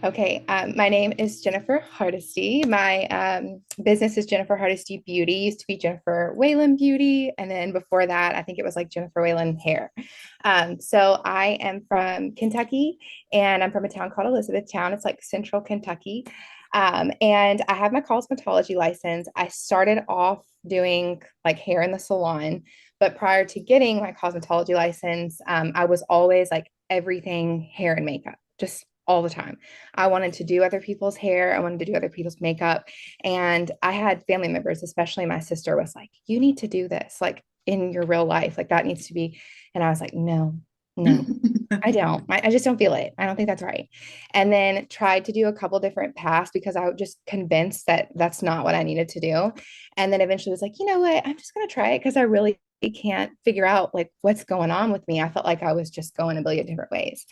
Okay, my name is Jennifer Hardesty. My business is Jennifer Hardesty Beauty. Used to be Jennifer Whalen Beauty, and then before that, I think it was like Jennifer Whalen Hair. So I am from Kentucky, and I'm from a town called Elizabethtown. It's like central Kentucky, and I have my cosmetology license. I started off doing like hair in the salon, but prior to getting my cosmetology license, I was always like everything hair and makeup, just all the time. I wanted to do other people's hair. I wanted to do other people's makeup. And I had family members, especially my sister, was like, you need to do this like in your real life. Like that needs to be. And I was like, no, no, I don't. I just don't feel it. I don't think that's right. And then tried to do a couple different paths because I was just convinced that that's not what I needed to do. And then eventually was like, you know what? I'm just going to try it because I really can't figure out like what's going on with me. I felt like I was just going a billion different ways.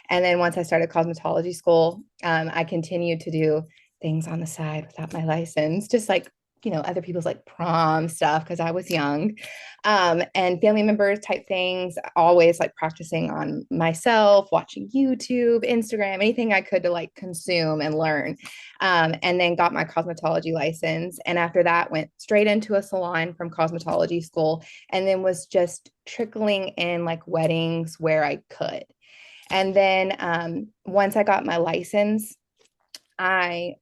And then once I started cosmetology school, I continued to do things on the side without my license, just like, other people's like prom stuff because I was young, and family members type things, always like practicing on myself, watching YouTube, Instagram, anything I could to like consume and learn. And then got my cosmetology license. And after that, went straight into a salon from cosmetology school and then was just trickling in like weddings where I could. And then once I got my license, I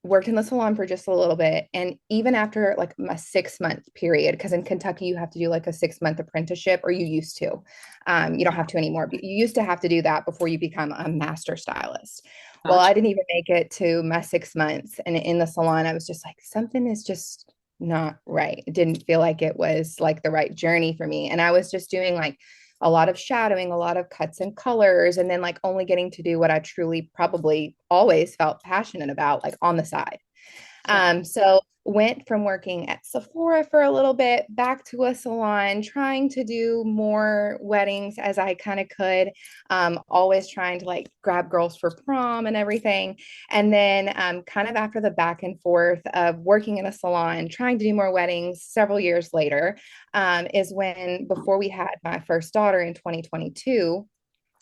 worked in the salon for just a little bit. And even after like my 6 month period, because in Kentucky, you have to do like a 6 month apprenticeship, or you used to. You don't have to anymore, but you used to have to do that before you become a master stylist. Well, Gotcha. I didn't even make it to my 6 months. And in the salon, I was just like, something is just not right. It didn't feel like it was like the right journey for me. And I was just doing like a lot of shadowing, a lot of cuts and colors, and then like only getting to do what I truly probably always felt passionate about, like on the side. Yeah. So went from working at Sephora for a little bit back to a salon, trying to do more weddings as I kind of could, always trying to like grab girls for prom and everything. And then kind of after the back and forth of working in a salon, trying to do more weddings several years later, is when, before we had my first daughter in 2022,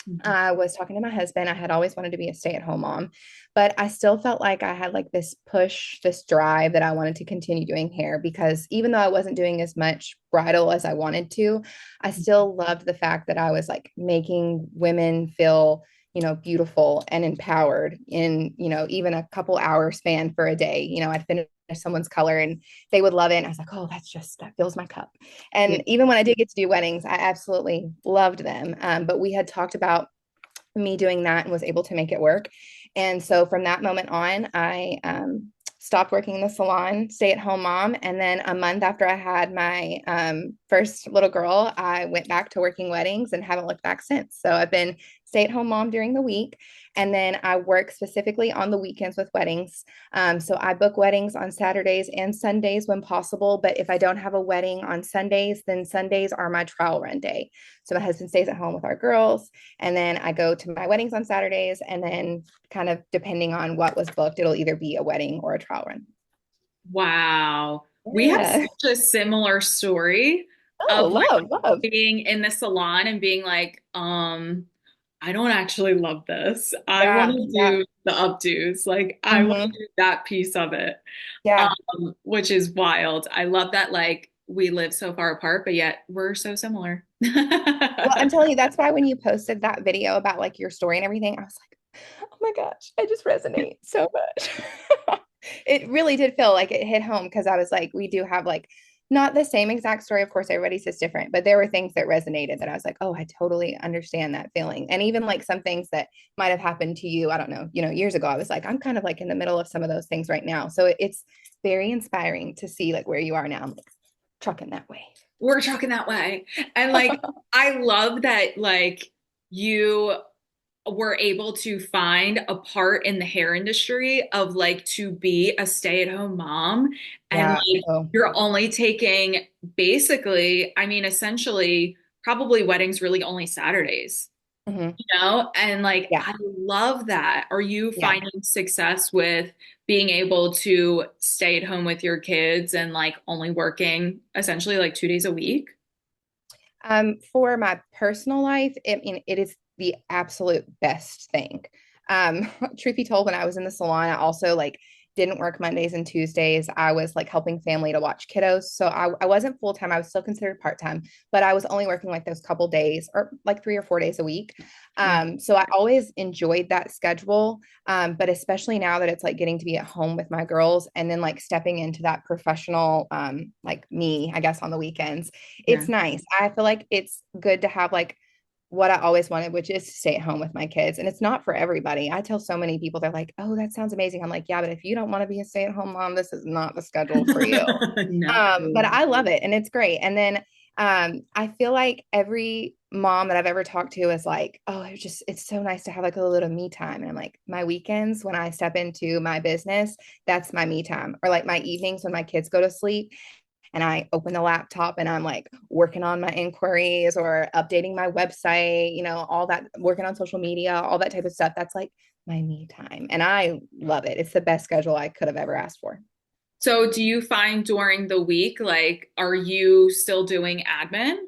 Mhm. I was talking to my husband. I had always wanted to be a stay-at-home mom, but I still felt like I had like this push, this drive that I wanted to continue doing hair because even though I wasn't doing as much bridal as I wanted to, I still loved the fact that I was like making women feel, beautiful and empowered in, even a couple hour span for a day. I'd finish someone's color and they would love it. And I was like, oh, that fills my cup. Yeah. And even when I did get to do weddings, I absolutely loved them. But we had talked about me doing that and was able to make it work. And so from that moment on, I stopped working in the salon, stay at home mom. And then a month after I had my first little girl, I went back to working weddings and haven't looked back since. So I've been stay at home mom during the week. And then I work specifically on the weekends with weddings. So I book weddings on Saturdays and Sundays when possible. But if I don't have a wedding on Sundays, then Sundays are my trial run day. So my husband stays at home with our girls. And then I go to my weddings on Saturdays. And then, kind of depending on what was booked, it'll either be a wedding or a trial run. Wow. We have Yeah. such a similar story Oh, of like love, love. being in the salon and being like, I don't actually love this. I want Yeah. to Yeah. do the updos. Like I want to Hmm. do that piece of it. Yeah. Which is wild. I love that like we live so far apart, but yet we're so similar. Well, I'm telling you, that's why when you posted that video about like your story and everything, I was like, oh my gosh, I just resonate so much. It really did feel like it hit home because I was like, we do have like not the same exact story. Of course, everybody's is different, but there were things that resonated that I was like, oh, I totally understand that feeling. And even like some things that might have happened to you, I don't know, years ago, I was like, I'm kind of like in the middle of some of those things right now. So it's very inspiring to see like where you are now. I'm like trucking that way. We're talking that way. And like I love that like you were able to find a part in the hair industry of like to be a stay-at-home mom and Yeah. like Oh, you're only taking basically, I mean essentially probably weddings really only Saturdays. mhm. And like Yeah. I love that. Are you Yeah. finding success with being able to stay at home with your kids and like only working essentially like 2 days a week? For my personal life, I mean, it is the absolute best thing. Truth be told, when I was in the salon, I also like didn't work Mondays and Tuesdays. I was like helping family to watch kiddos. So I wasn't full time. I was still considered part time, but I was only working like those couple days or like 3 or 4 days a week. Yeah. So I always enjoyed that schedule. But especially now that it's like getting to be at home with my girls and then like stepping into that professional, like me, I guess on the weekends, Yeah. it's nice. I feel like it's good to have like what I always wanted, which is to stay at home with my kids. And it's not for everybody. I tell so many people, they're like, oh, that sounds amazing. I'm like, yeah, but if you don't want to be a stay-at-home mom, this is not the schedule for you. No. But I love it and it's great. And then I feel like every mom that I've ever talked to is like, oh, it's so nice to have like a little me time. And I'm like, my weekends when I step into my business, that's my me time. Or like my evenings when my kids go to sleep and I open the laptop and I'm like working on my inquiries or updating my website, all that, working on social media, all that type of stuff. That's like my me time. And I love it. It's the best schedule I could have ever asked for. So do you find during the week, like, are you still doing admin?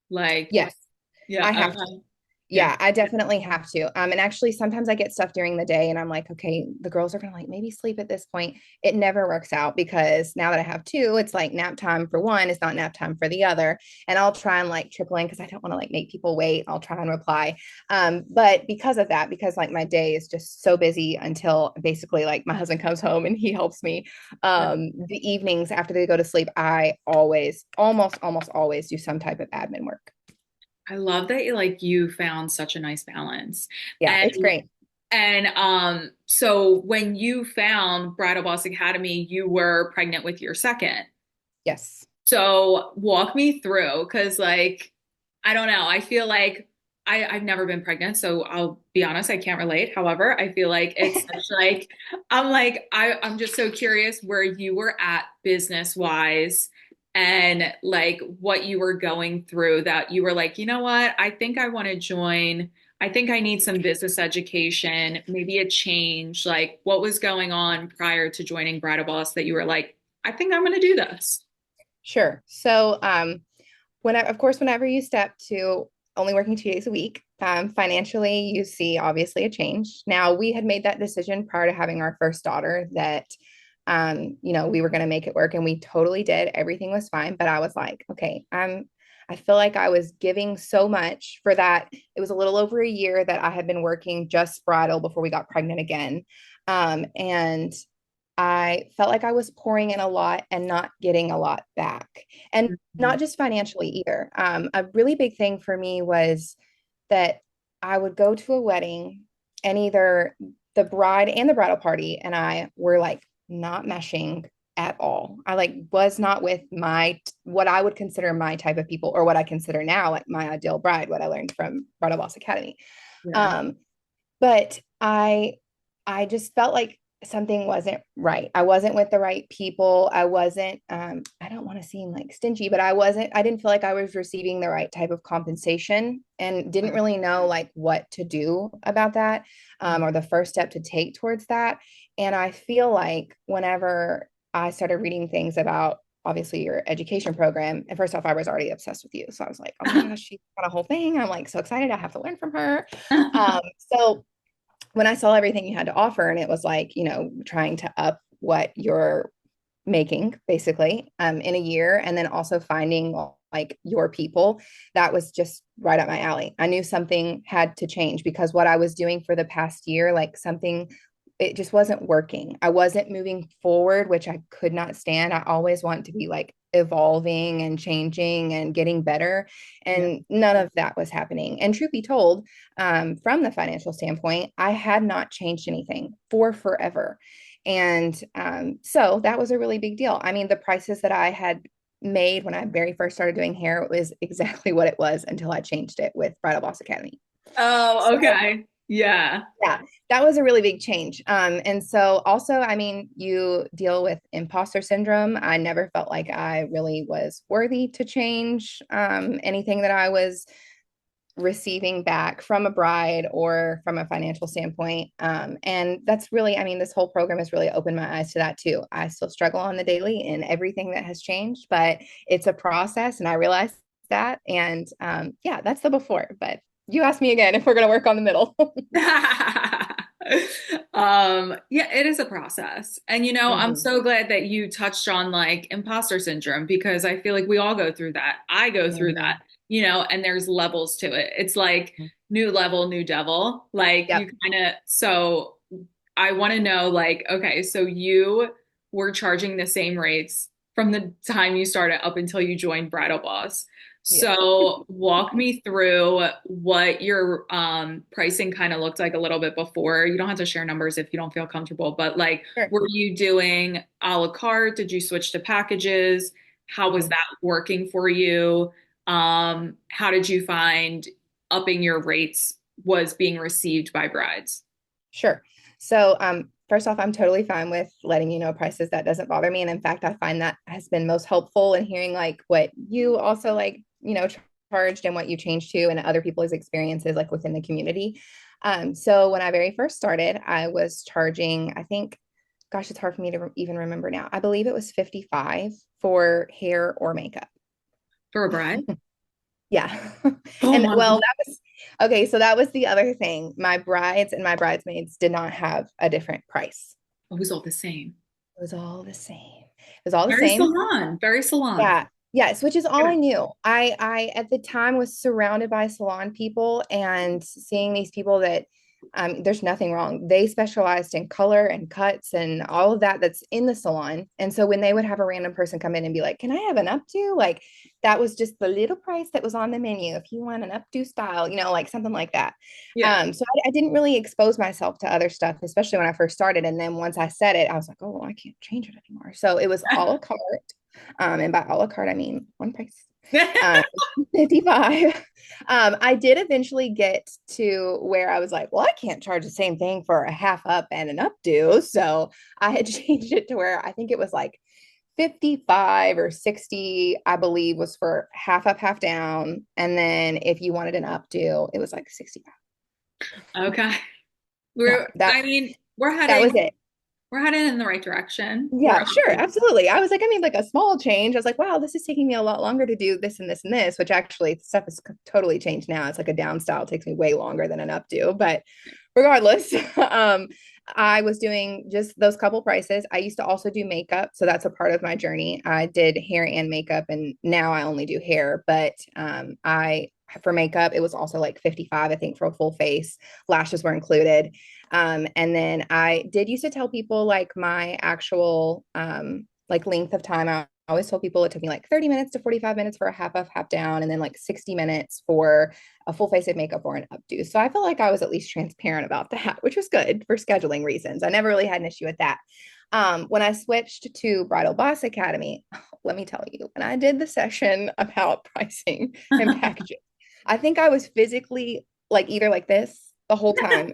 Like, Yes, I yeah, have to. okay. Yeah. Yeah, I definitely have to. And actually, sometimes I get stuff during the day and I'm like, okay, the girls are going to like maybe sleep at this point. It never works out because now that I have two, it's like nap time for one is not nap time for the other. And I'll try and like trickle in because I don't want to like make people wait. I'll try and reply. But because of that, because like my day is just so busy until basically like my husband comes home and he helps me. The evenings after they go to sleep, I always, almost always do some type of admin work. I love that you found such a nice balance. Yeah, And it's great. so when you found Bridal Boss Academy, you were pregnant with your second. Yes. So walk me through, because I don't know. I feel like I've never been pregnant, so I'll be honest, I can't relate. However, I feel like it's such I'm just so curious where you were at business wise and like what you were going through that you were like, you know what, I think I want to join. I think I need some business education, maybe a change. Like what was going on prior to joining Bridal Boss that you were like, I think I'm gonna do this. Sure. So, of course, whenever you step to only working 2 days a week, financially, you see obviously a change. Now, we had made that decision prior to having our first daughter that, we were going to make it work, and we totally did. Everything was fine, but I was like, okay, I feel like I was giving so much for that. It was a little over a year that I had been working just bridal before we got pregnant again. And I felt like I was pouring in a lot and not getting a lot back. And Mhm. not just financially either. A really big thing for me was that I would go to a wedding and either the bride and the bridal party and I were like not meshing at all. I like was not with what I would consider my type of people or what I consider now like my ideal bride, what I learned from Bridal Boss Academy. Yeah. Um, but I just felt like something wasn't right. I wasn't with the right people. I wasn't I don't want to seem like stingy, but I didn't feel like I was receiving the right type of compensation and didn't really know like what to do about that, or the first step to take towards that. And I feel like whenever I started reading things about obviously your education program. And first off, I was already obsessed with you. So I was like, oh my gosh, she's got a whole thing. I'm like so excited. I have to learn from her. So when I saw everything you had to offer, and it was like, trying to up what you're making basically in a year, and then also finding like your people, that was just right up my alley. I knew something had to change because what I was doing for the past year, like something, it just wasn't working. I wasn't moving forward, which I could not stand. I always want to be like evolving and changing and getting better. Yeah. And none of that was happening. And truth be told, from the financial standpoint, I had not changed anything for forever. And so that was a really big deal. I mean, the prices that I had made when I very first started doing hair was exactly what it was until I changed it with Bridal Boss Academy. Oh, So okay. Yeah. yeah, that was a really big change. And so also, I mean, you deal with imposter syndrome. I never felt like I really was worthy to change anything that I was receiving back from a bride or from a financial standpoint. And that's really, I mean, this whole program has really opened my eyes to that too. I still struggle on the daily in everything that has changed, but it's a process and I realized that. And yeah, that's the before. But you asked me again if we're going to work on the middle. Yeah, it is a process. And I'm Mhm. so glad that you touched on like imposter syndrome because I feel like we all go through that. I go through that, Mhm. and there's levels to it. It's like new level, new devil. Like you Yep. kind of, so I want to know like, okay, so you were charging the same rates from the time you started up until you joined Bridal Boss. Yeah. So walk me through what your pricing kind of looked like a little bit before. You don't have to share numbers if you don't feel comfortable, but like, Sure. were you doing a la carte? Did you switch to packages? How was Mhm. that working for you? How did you find upping your rates was being received by brides? Sure. So, first off, I'm totally fine with letting you know prices. That doesn't bother me. And in fact, I find that has been most helpful in hearing like what you also like, charged and what you changed to and other people's experiences like within the community. So when I very first started, I was charging, I think, gosh, it's hard for me to even remember now. I believe it was 55 for hair or makeup. For a bride? Yeah. Oh And my well, God. that was okay. So that was the other thing. My brides and my bridesmaids did not have a different price. It was all the same. It was all the same. It was all the Very same. salon, very salon. Yeah. Yes, which is all Yeah. I knew. I at the time was surrounded by salon people and seeing these people that there's nothing wrong. They specialized in color and cuts and all of that that's in the salon. And so when they would have a random person come in and be like, "Can I have an updo?" Like that was just the little price that was on the menu. If you want an updo style, like something like that. Yeah. So I didn't really expose myself to other stuff, especially when I first started. And then once I said it, I was like, "Oh, well, I can't change it anymore." So it was a la carte. And by a la carte, I mean one price. Um, 55. I did eventually get to where I was like, well, I can't charge the same thing for a half up and an updo. So I had changed it to where I think it was like 55 or 60, I believe, was for half up, half down. And then if you wanted an updo, it was like 65. Okay. Yeah, I mean, that was it. we're heading in the right direction. We're Yeah, sure, upping. absolutely. I was like, I mean, like a small change. I was like, wow, this is taking me a lot longer to do this and this and this, which actually stuff has totally changed now. It's like a down style takes me way longer than an updo. But regardless, I was doing just those couple prices. I used to also do makeup, so that's a part of my journey. I did hair and makeup, and now I only do hair. But I for makeup, it was also like 55, I think, for a full face. Lashes were included. And then I did used to tell people like my actual like length of time. I always told people it took me like 30 minutes to 45 minutes for a half up, half down, and then like 60 minutes for a full face of makeup or an updo. So I felt like I was at least transparent about that, which was good for scheduling reasons. I never really had an issue with that. When I switched to Bridal Boss Academy, let me tell you, when I did the session about pricing and packaging, I think I was physically like either like this the whole time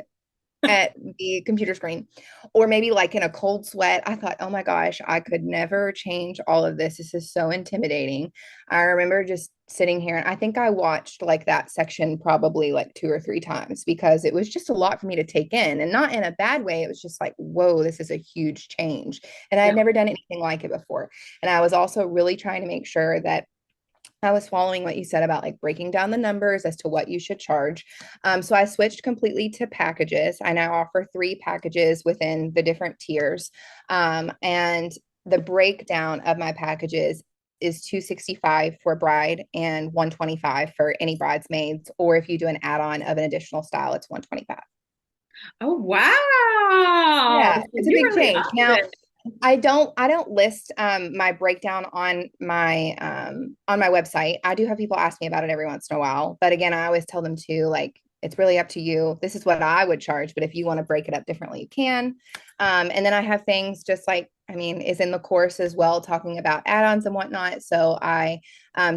at the computer screen or maybe like in a cold sweat. I thought, oh my gosh, I could never change all of this. This is so intimidating. I remember just sitting here and I think I watched like that section probably like two or three times because it was just a lot for me to take in and not in a bad way. It was just like, whoa, this is a huge change. And I had Yeah. never done anything like it before. And I was also really trying to make sure that I was following what you said about like breaking down the numbers as to what you should charge. So I switched completely to packages. I now offer three packages within the different tiers. And the breakdown of my packages is 265 for a bride and 125 for any bridesmaids. Or if you do an add-on of an additional style, it's 125. Oh, wow. Yeah, So it's a you big really change. upped Now, it. I don't list my breakdown on my website. I do have people ask me about it every once in a while, but again, I always tell them to like it's really up to you. This is what I would charge, but if you want to break it up differently, you can. And then I have things just like I mean, is in the course as well, talking about add-ons and whatnot. So I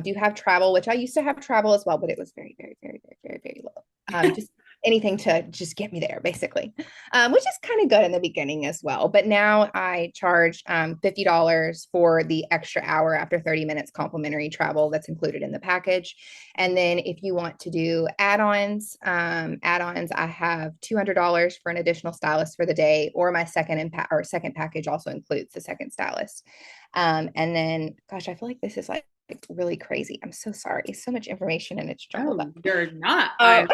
do have travel, which I used to have travel as well, but it was very, very, very, very, very, very low. Just anything to just get me there, basically, which is kind of good in the beginning as well. But now I charge $50 for the extra hour after 30 minutes complimentary travel that's included in the package. And then if you want to do add-ons, I have $200 for an additional stylist for the day, or my second package also includes the second stylist. And then, gosh, I feel like this is like really crazy. I'm so sorry. So much information and it's jumbled Oh, up. you're not. I Um,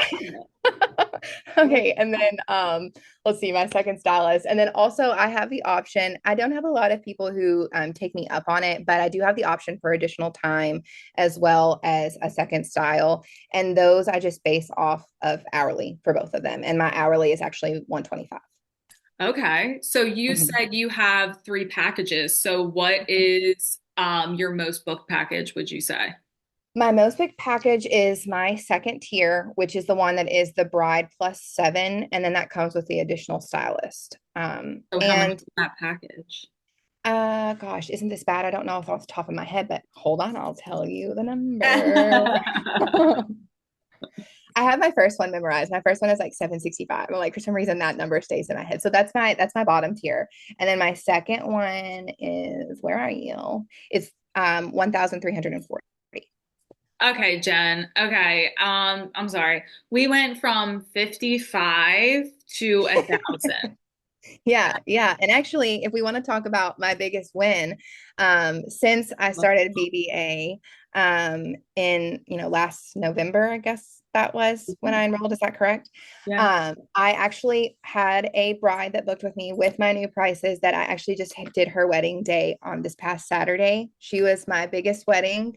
okay, and then let's see, my second stylist. And then also I have the option. I don't have a lot of people who take me up on it, but I do have the option for additional time as well as a second style. And those I just base off of hourly for both of them. And my hourly is actually 125. Okay. So you Mhm. said you have three packages. So what is your most booked package, would you say? My most big package is my second tier, which is the one that is the bride plus seven, and then that comes with the additional stylist. So how much And is that package? gosh, isn't this bad? I don't know if off the top of my head, but hold on, I'll tell you the number. I have my first one memorized. My first one is like 765. I'm like, for some reason that number stays in my head. So that's my bottom tier. And then my second one is, where are you? It's 1,340. Okay, Jen. Okay. I'm sorry. We went from 55 to 1,000. Yeah, yeah. And actually, if we want to talk about my biggest win, since I started BBA in, last November, I guess that was when I enrolled. Is that correct? Yeah. I actually had a bride that booked with me with my new prices that I actually just did her wedding day on this past Saturday. She was my biggest wedding.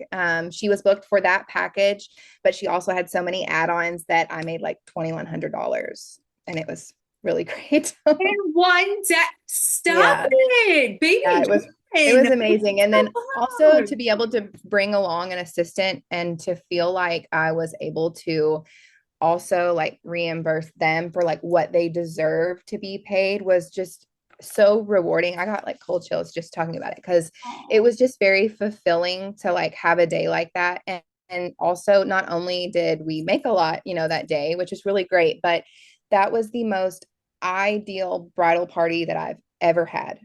She was booked for that package, but she also had so many add-ons that I made like $2,100, and it was really great. In one day. Stop Yeah, it, yeah, baby. it was Jen. amazing. And then also Come to be able to bring along an assistant and to feel like I was able to also like reimburse them for like what they deserve to be paid was just so rewarding. I got like cold chills just talking about it because it on. was just very fulfilling to like have a day like that. And also not only did we make a lot, that day, which is really great, but that was the most ideal bridal party that I've ever had.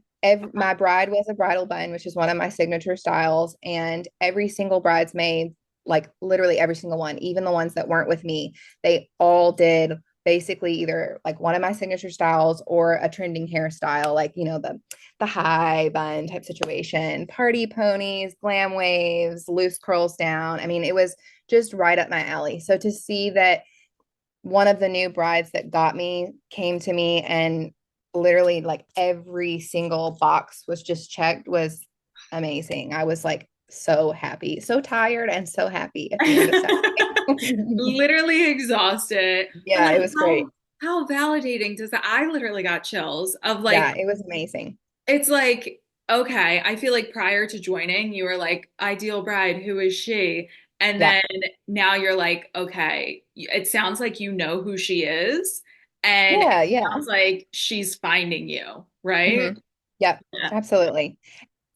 My bride was a bridal bun, which is one of my signature styles, and every single bridesmaid, like literally every single one, even the ones that weren't with me, they all did basically either like one of my signature styles or a trending hairstyle, like the high bun type situation, party ponies, glam waves, loose curls down. I mean, it was just right up my alley. So to see that one of the new brides that got me came to me and literally like every single box was just checked was amazing. I was like so happy, so tired and so happy at the end of Saturday. Literally exhausted. But Yeah, like it was great. how validating does that? I literally got chills of Yeah, like it was amazing. it's like okay, I feel like prior to joining, you were like ideal bride, who is she? And Yeah. then now you're like, okay, it sounds like you know who she is, and it Yeah, yeah. sounds like she's finding you, Hmm. right? Yep, Yeah. absolutely.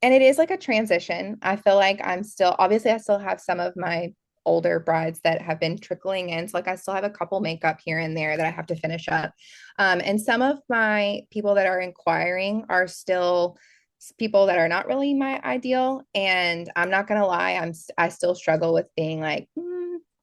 And it is like a transition. I feel like I'm still, obviously, I still have some of my older brides that have been trickling in. So, like, I still have a couple makeup here and there that I have to finish up. And some of my people that are inquiring are still people that are not really my ideal. And I'm not gonna lie, I still struggle with being like,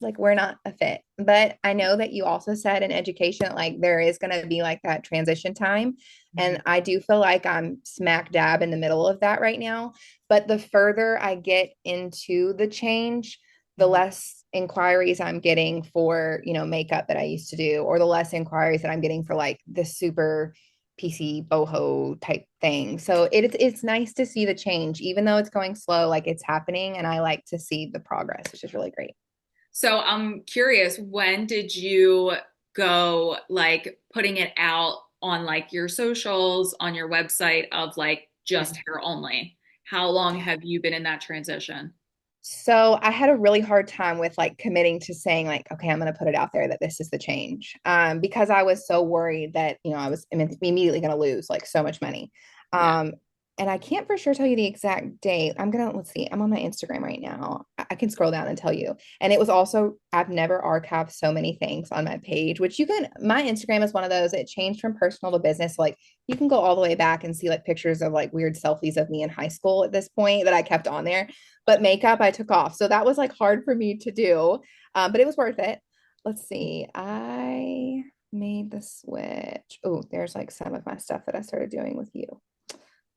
like we're not a fit. But I know that you also said in education, like there is gonna be like that transition time. Mhm. And I do feel like I'm smack dab in the middle of that right now. But the further I get into the change, the Mhm. less inquiries I'm getting for, makeup that I used to do, or the less inquiries that I'm getting for like the super PC boho type thing. So it's nice to see the change, even though it's going slow, like it's happening. And I like to see the progress, which is really great. So I'm curious, when did you go like putting it out on like your socials, on your website of like just hair only? How long have you been in that transition? So I had a really hard time with like committing to saying like, okay, I'm going to put it out there that this is the change, because I was so worried that I was immediately going to lose like so much money. Yeah. Um, and I can't for sure tell you the exact date. Let's see, I'm on my Instagram right now. I can scroll down and tell you. And it was also, I've never archived so many things on my page, which my Instagram is one of those. It changed from personal to business. Like you can go all the way back and see like pictures of like weird selfies of me in high school at this point that I kept on there, but makeup I took off. So that was like hard for me to do, but it was worth it. Let's see. I made the switch. Oh, there's like some of my stuff that I started doing with you.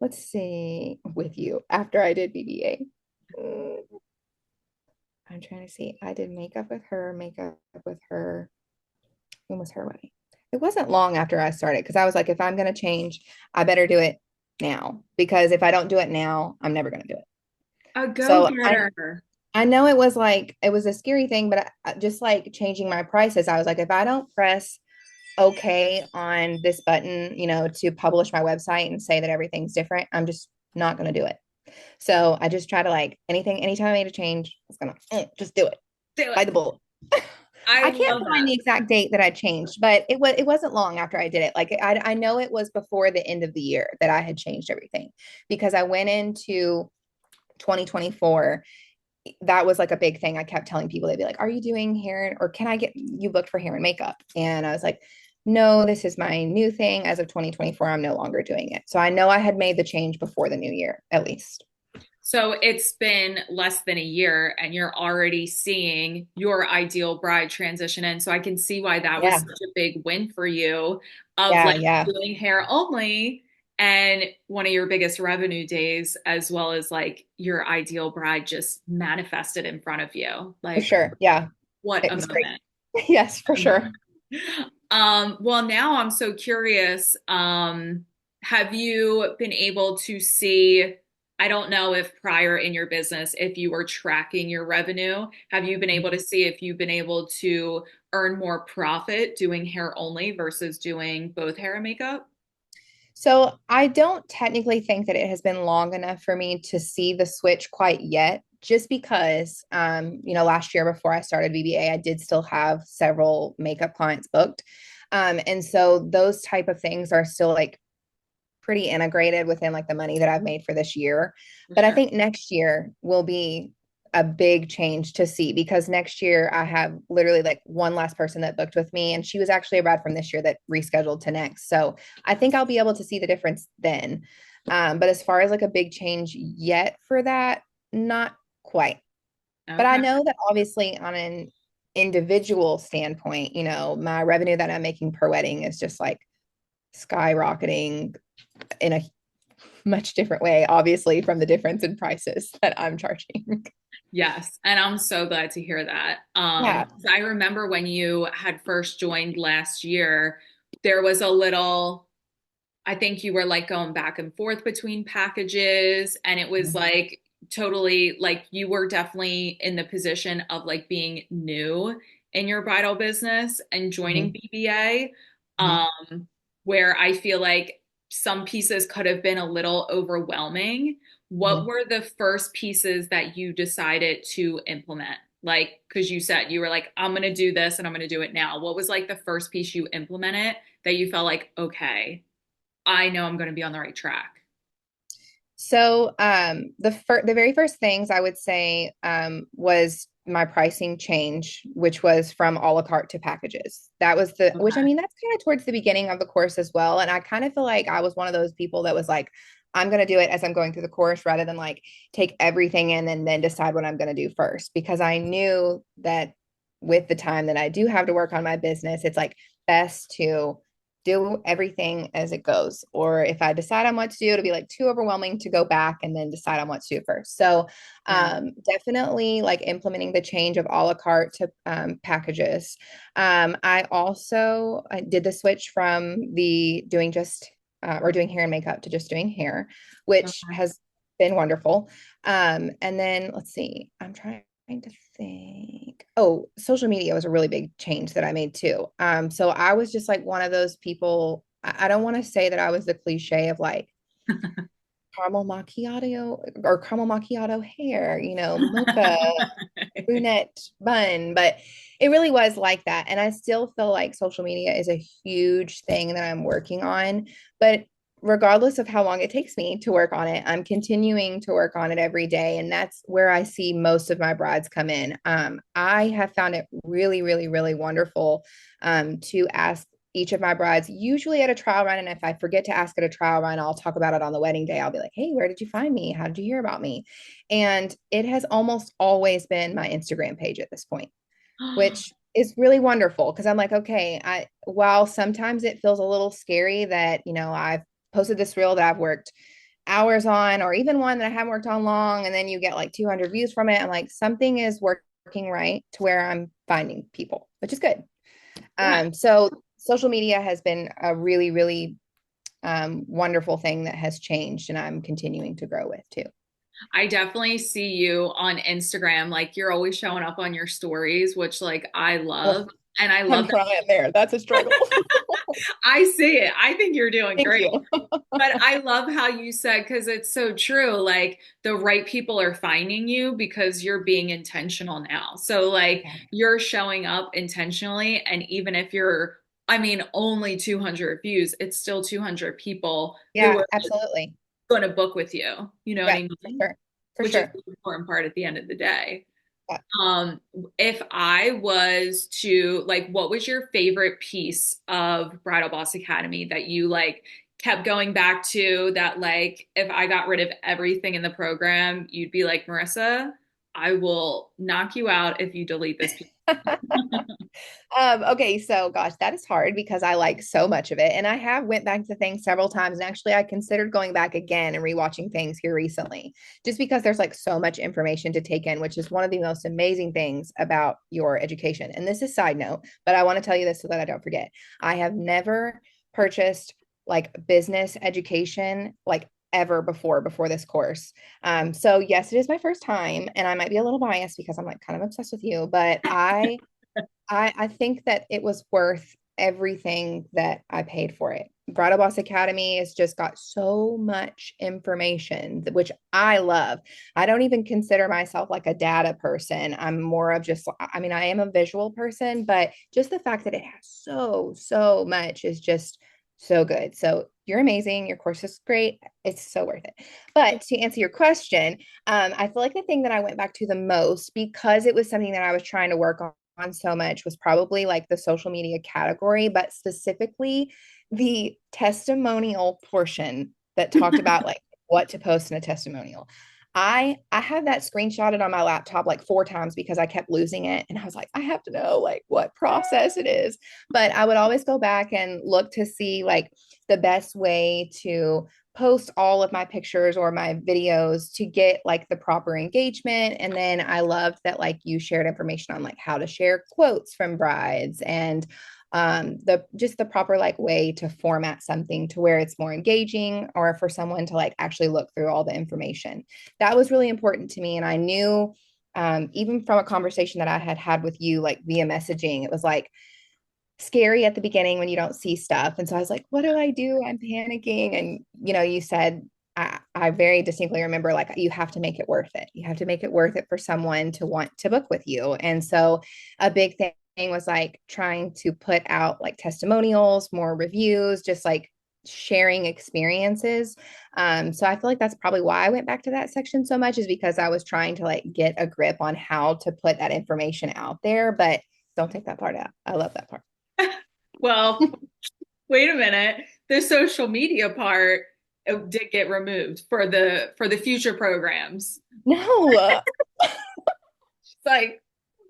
Let's see, with you after I did BBA. I'm trying to see. I did makeup with her. When was her wedding? It wasn't long after I started because I was like, if I'm going to change, I better do it now because if I don't do it now, I'm never going to do it. A So go-getter. I know it was like, it was a scary thing, but just like changing my prices, I was like, if I don't press okay on this button, to publish my website and say that everything's different, I'm just not going to do it. So I just try to like anytime I made a change, I was going to just do it. Do it. Bite the bullet. I I can't love find that. the exact date that I changed, but it wasn't long after I did it. Like I know it was before the end of the year that I had changed everything because I went into 2024. That was like a big thing. I kept telling people, they'd be like, "Are you doing hair or can I get you booked for hair and makeup?" And I was like, "No, this is my new thing. As of 2024, I'm no longer doing it." So I know I had made the change before the new year, at least. So it's been less than a year and you're already seeing your ideal bride transition in. So I can see why that was Yeah, such a big win for you of yeah, like yeah, doing hair only and one of your biggest revenue days, as well as like your ideal bride just manifested in front of you. for Like, sure. Yeah, what it a was great. moment. Yes, for What a moment. sure. Well, now I'm so curious. Have you been able to see, I don't know if prior in your business, if you were tracking your revenue, have you been able to see if you've been able to earn more profit doing hair only versus doing both hair and makeup? So I don't technically think that it has been long enough for me to see the switch quite yet, just because, last year before I started VBA, I did still have several makeup clients booked. And so those type of things are still like pretty integrated within like the money that I've made for this year. For But I sure. think next year will be a big change to see because next year I have literally like one last person that booked with me, and she was actually a bride from this year that rescheduled to next. So I think I'll be able to see the difference then. But as far as like a big change yet for that, not quite. But I Okay. know that obviously on an individual standpoint, my revenue that I'm making per wedding is just like skyrocketing in a much different way, obviously, from the difference in prices that I'm charging. Yes, and I'm so glad to hear that. Yeah. 'Cause I remember when you had first joined last year, there was a little, I think you were like going back and forth between packages, and it was like totally like you were definitely in the position of like being new in your bridal business and joining Mhm. BBA, Mhm. um, where I feel like some pieces could have been a little overwhelming. What Mhm. were the first pieces that you decided to implement? Like, because you said you were like, I'm going to do this and I'm going to do it now. What was like the first piece you implemented that you felt like, okay, I know I'm going to be on the right track? So the very first things I would say was my pricing change, which was from a la carte to packages. That was which I Okay. mean, that's kind of towards the beginning of the course as well. And I kind of feel like I was one of those people that was like, I'm going to do it as I'm going through the course rather than like take everything in and then decide what I'm going to do first. Because I knew that with the time that I do have to work on my business, it's like best to do everything as it goes. Or if I decide on what to do, it'll be like too overwhelming to go back and then decide on what to do first. So Yeah. definitely like implementing the change of a la carte to packages. I did the switch from the doing just or doing hair and makeup to just doing hair, which Okay. has been wonderful. And then let's see, I'm trying to think. Oh, social media was a really big change that I made too. So I was just like one of those people. I don't want to say that I was the cliche of like caramel macchiato hair, mocha brunette bun, but it really was like that. And I still feel like social media is a huge thing that I'm working on. But regardless of how long it takes me to work on it, I'm continuing to work on it every day. And that's where I see most of my brides come in. I have found it really, really, really wonderful to ask each of my brides, usually at a trial run. And if I forget to ask at a trial run, I'll talk about it on the wedding day. I'll be like, hey, where did you find me? How did you hear about me? And it has almost always been my Instagram page at this point, which is really wonderful because I'm like, okay, while sometimes it feels a little scary that, I've posted this reel that I've worked hours on, or even one that I haven't worked on long, and then you get like 200 views from it. I'm like, something is working working right to where I'm finding people, which is good. Yeah. So social media has been a really, really wonderful thing that has changed and I'm continuing to grow with too. I definitely see you on Instagram. Like you're always showing up on your stories, which like I Oh, love. And I I'm love that. trying there. That's a struggle. I see it. I think you're doing Thank great. you. But I love how you said, because it's so true, like the right people are finding you because you're being intentional now. So, like, you're showing up intentionally. And even if you're, I mean, only 200 views, it's still 200 people who Yeah, are absolutely. going to book with you. You know what Yeah, I for mean? sure. For Which is sure. the important part at the end of the day. Yeah. Um, if I was to like, what was your favorite piece of Bridal Boss Academy that you like kept going back to that like if I got rid of everything in the program, you'd be like, Marissa, I will knock you out if you delete this piece. Okay, so gosh, that is hard because I like so much of it. And I have went back to things several times. And actually I considered going back again and rewatching things here recently, just because there's like so much information to take in, which is one of the most amazing things about your education. And this is side note, but I want to tell you this so that I don't forget. I have never purchased like business education like ever before this course. So yes, it is my first time and I might be a little biased because I'm like kind of obsessed with you, but I think that it was worth everything that I paid for it. Bridal Boss Academy has just got so much information, which I love. I don't even consider myself like a data person. I'm more of just, I mean, I am a visual person, but just the fact that it has so much is just so good. So you're amazing. Your course is great. It's so worth it. But to answer your question, I feel like the thing that I went back to the most because it was something that I was trying to work on so much was probably like the social media category, but specifically the testimonial portion that talked about like what to post in a testimonial. I had that screenshotted on my laptop like 4 times because I kept losing it and I was like I have to know like what process it is. But I would always go back and look to see like the best way to post all of my pictures or my videos to get like the proper engagement. And then I loved that like you shared information on like how to share quotes from brides and the just the proper like way to format something to where it's more engaging or for someone to like actually look through all the information. That was really important to me. And I knew even from a conversation that I had had with you like via messaging, it was like scary at the beginning when you don't see stuff. And so I was like, what do I do? I'm panicking. And, you know, you said, I very distinctly remember like, you have to make it worth it. You have to make it worth it for someone to want to book with you. And so a big thing was like trying to put out like testimonials, more reviews, just like sharing experiences. So I feel like that's probably why I went back to that section so much is because I was trying to like get a grip on how to put that information out there. But don't take that part out. I love that part. Well, wait a minute. The social media part did get removed for the future programs. No, It's like,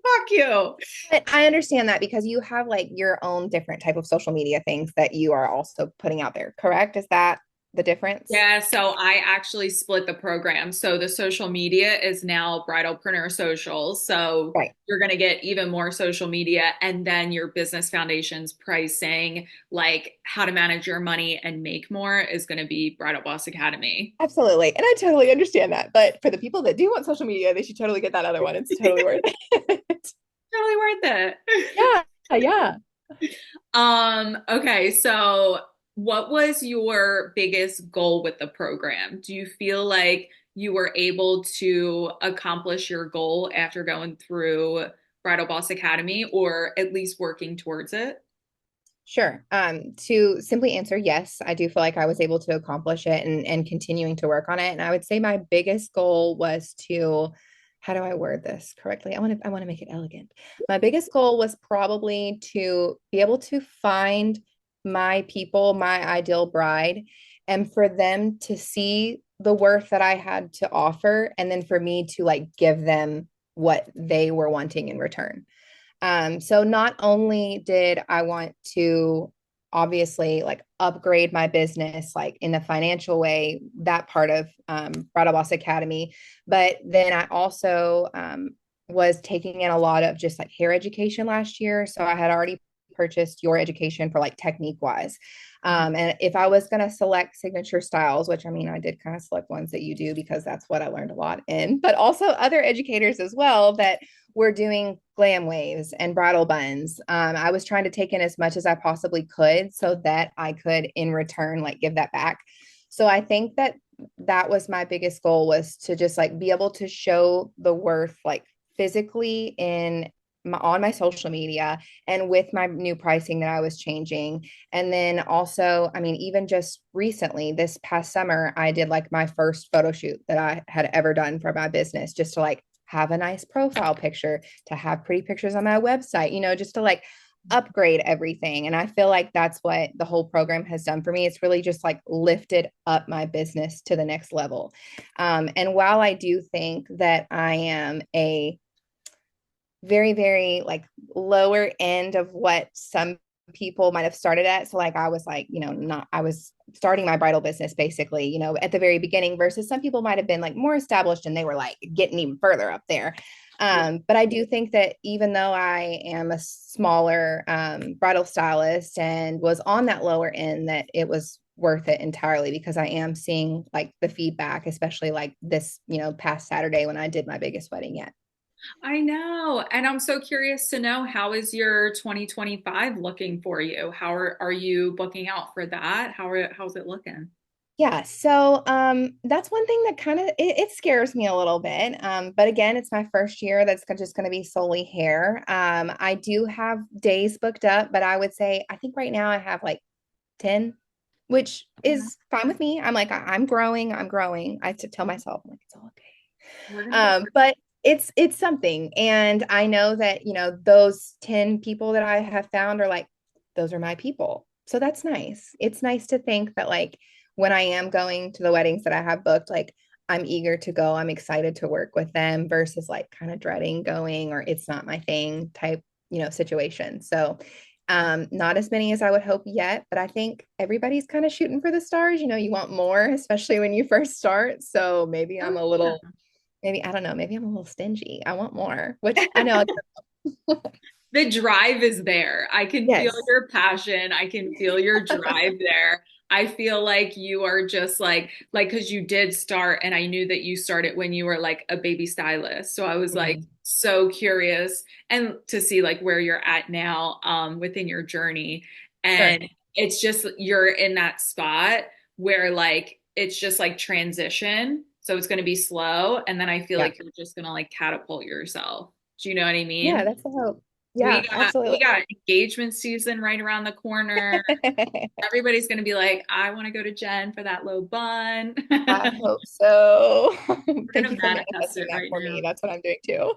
fuck you. but I understand that because you have like your own different type of social media things that you are also putting out there, correct? Is that the difference? Yeah, so I actually split the program. So the social media is now Bridalpreneur Socials. So Right. you're going to get even more social media and then your business foundation's pricing, like how to manage your money and make more is going to be Bridal Boss Academy. Absolutely. And I totally understand that. But for the people that do want social media, they should totally get that other one. It's totally worth it. Totally worth it. Yeah. Yeah. Okay, so what was your biggest goal with the program? Do you feel like you were able to accomplish your goal after going through Bridal Boss Academy or at least working towards it? Sure. To simply answer, yes, I do feel like I was able to accomplish it and continuing to work on it. And I would say my biggest goal was to, how do I word this correctly? I want to make it elegant. My biggest goal was probably to be able to find my people, my ideal bride, and for them to see the worth that I had to offer, and then for me to like give them what they were wanting in return. So not only did I want to obviously like upgrade my business, like in a financial way, that part of Bridal Boss Academy, but then I also was taking in a lot of just like hair education last year. So I had already purchased your education for like technique wise. And if I was going to select signature styles, which I mean, I did kind of select ones that you do because that's what I learned a lot in, but also other educators as well that were doing glam waves and bridal buns. I was trying to take in as much as I possibly could so that I could in return like give that back. So I think that that was my biggest goal, was to just like be able to show the worth like physically on my social media and with my new pricing that I was changing. And then also, I mean, even just recently, this past summer, I did like my first photo shoot that I had ever done for my business, just to like have a nice profile picture, to have pretty pictures on my website, just to like upgrade everything. And I feel like that's what the whole program has done for me. It's really just like lifted up my business to the next level. And while I do think that I am a very, very like lower end of what some people might have started at. So like I was like, not I was starting my bridal business basically, at the very beginning, versus some people might have been like more established and they were like getting even further up there. But I do think that even though I am a smaller bridal stylist and was on that lower end, that it was worth it entirely, because I am seeing like the feedback, especially like this, past Saturday when I did my biggest wedding yet. I know. And I'm so curious to know, how is your 2025 looking for you? How are you booking out for that? How's it looking? Yeah, so that's one thing that kind of it scares me a little bit. But again, it's my first year that's just going to be solely hair. I do have days booked up, but I would say I think right now I have like 10, which Okay. is fine with me. I'm like, I'm growing, I'm growing. I have to tell myself, I'm like, it's all okay. We're gonna get But it's something. And I know that, those 10 people that I have found are like, those are my people. So that's nice. It's nice to think that like when I am going to the weddings that I have booked, like I'm eager to go. I'm excited to work with them versus like kind of dreading going, or it's not my thing type, situation. So not as many as I would hope yet, but I think everybody's kind of shooting for the stars. You want more, especially when you first start. So maybe Oh, I'm a yeah. little, maybe, I don't know, maybe I'm a little stingy. I want more, which I know. The drive is there. I can feel Yes. your passion. I can feel your drive there. I feel like you are just like because you did start, and I knew that you started when you were like a baby stylist. So I was like Mhm. so curious and to see like where you're at now within your journey. Sure. And it's just you're in that spot where like it's just like transition. So it's going to be slow, and then I feel Yeah. like you're just going to like catapult yourself. Do you know what I Yeah, mean? that's the hope. We Yeah, got absolutely. we got engagement season right around the corner. Everybody's gonna be like, I want to go to Jen for that low bun. I hope so. We're Thank gonna you for manifest manifesting it that right for me. now. That's what I'm doing too.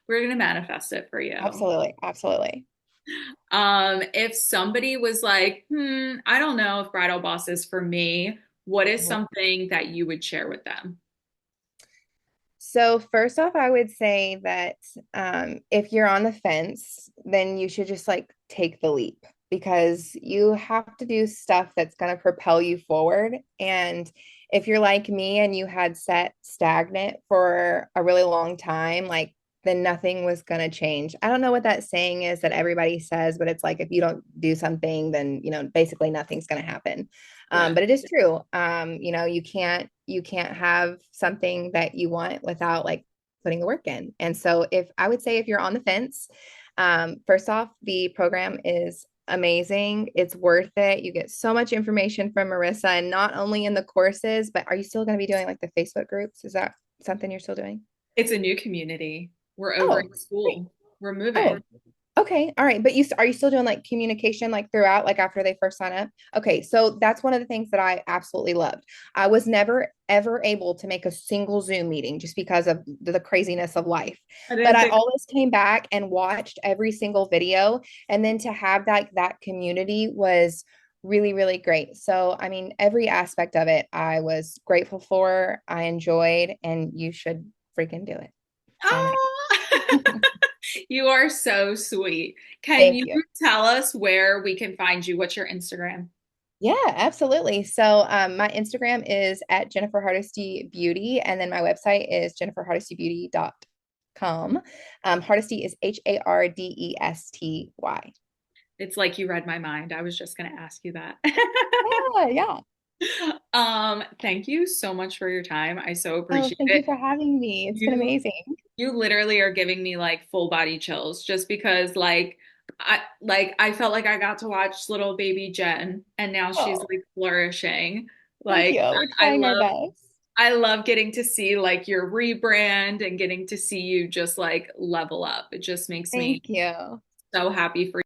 We're gonna manifest it for you. Absolutely. Absolutely. If somebody was like, I don't know if Bridal Boss is for me, what is Mhm. something that you would share with them? So first off, I would say that if you're on the fence, then you should just like take the leap, because you have to do stuff that's going to propel you forward. And if you're like me and you had set stagnant for a really long time, like then nothing was going to change. I don't know what that saying is that everybody says, but it's like if you don't do something, then basically nothing's going to happen. Yeah. But it is true. You can't have something that you want without like putting the work in. And so if you're on the fence, first off, the program is amazing. It's worth it. You get so much information from Marissa, and not only in the courses, but are you still going to be doing like the Facebook groups? Is that something you're still doing? It's a new community. We're over Oh, in great. school. We're Oh, moving. okay. All right. But are you still doing like communication like throughout, like after they first sign up? Okay. So that's one of the things that I absolutely loved. I was never ever able to make a single Zoom meeting just because of the craziness of life. I But didn't I think. always came back and watched every single video. And then to have that community was really, really great. So, I mean, every aspect of it, I was grateful for, I enjoyed, and you should freaking do it. Sign up. Oh, you are so sweet. Can Thank you you. tell us where we can find you? What's your Instagram? Yeah, absolutely. So my Instagram is at Jennifer Hardesty Beauty, and then my website is jenniferhardestybeauty.com. hardesty.com. Hardesty is Hardesty. It's like you read my mind. I was just going to ask you that. Yeah, yeah. Thank you so much for your time. I so Oh, appreciate thank you it. for having me. It's been You amazing. you literally are giving me like full body chills just because I felt like I got to watch little baby Jen and now she's Oh, like flourishing. thank Like you. We're I trying our love best. I love getting to see like your rebrand and getting to see you just like level up. It just makes me Thank you. so happy for